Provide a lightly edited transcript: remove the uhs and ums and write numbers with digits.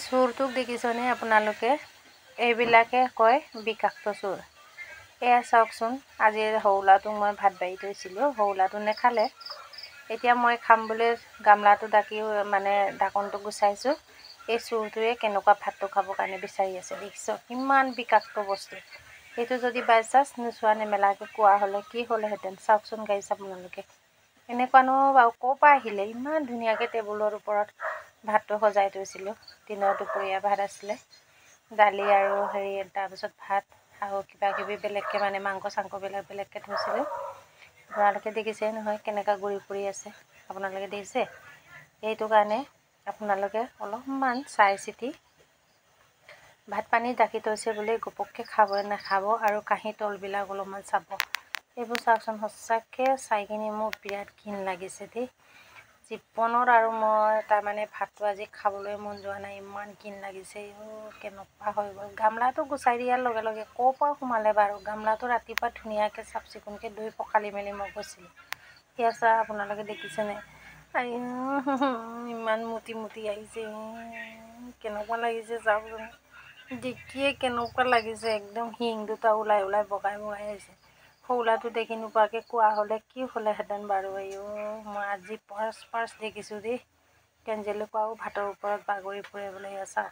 চোৰটোক দেখিছনে আপোনালোকে? এইবিলাকে কয় বিষাক্ত চোৰ। এয়া চাওকচোন, আজি সৰুলাটোক মই ভাত বাঢ়ি থৈছিলোঁ, সৰুলাটো নেখালে। এতিয়া মই খাম বুলি গামলাটো ঢাকনটো গুচাইছোঁ। এই চোৰটোৱে কেনেকুৱা ভাতটো খাবৰ কাৰণে বিচাৰি আছে দেখিছ? ইমান বিষাক্ত বস্তু। এইটো যদি বাই চান্স নোচোৱা নেমেলাকৈ কোৱা হ'লে কি হ'লেহেঁতেন চাওকচোন গাইছ আপোনালোকে। এনেকুৱানো বাৰু ক'ৰ পৰা আহিলে? ইমান ধুনীয়াকৈ টেবুলৰ ওপৰত ভাতটো সজাই থৈছিলোঁ। দিনৰ দুপৰীয়া ভাত আছিলে, দালি আৰু তাৰপিছত ভাত আৰু কিবাকিবি বেলেগকৈ মাংস চাংস বেলেগকৈ থৈছিলোঁ। আপোনালোকে দেখিছেই নহয় কেনেকুৱা ঘূৰি ফুৰি আছে। আপোনালোকে দেখিছে? সেইটো কাৰণে আপোনালোকে অলপমান চাই চিতি ভাত পানী ঢাকি থৈছে বুলি ঘপককৈ নাখাব আৰু কাঁহী তলবিলাক অলপমান চাব। এইবোৰ চাওকচোন, সঁচাকৈ চাই কিনি মোৰ বিৰাট ঘিণ লাগিছে দেই। জীৱনত আৰু মই ভাতটো আজি খাবলৈ মন যোৱা নাই, ইমান ঘিণ লাগিছে। কেনেকুৱা হৈ গ'ল। গামলাটো গুচাই দিয়াৰ লগে লগে ক'ৰ পৰা সোমালে বাৰু? গামলাটো ৰাতিপুৱা ধুনীয়াকৈ চাফ চিকুণকৈ ধুই পখালি মেলি মই গৈছিলোঁ। সেয়া চা আপোনালোকে দেখিছেনে? ইমান মুটি মুটি আহিছে, কেনেকুৱা লাগিছে চাওকচোন। দেখিয়ে কেনেকুৱা লাগিছে, একদম শিং দুটা ওলাই ওলাই বগাই বগাই আহিছে। সৰুলাটো দেখি নোপোৱাকৈ কোৱা হ'লে কি হ'লেহেঁতেন বাৰু? মই আজি ফাৰ্ষ্ট দেখিছোঁ দেই কেঞ্জেলুকুৱাও ভাতৰ ওপৰত বাগৰি ফুৰে বোলে। এয়া চা।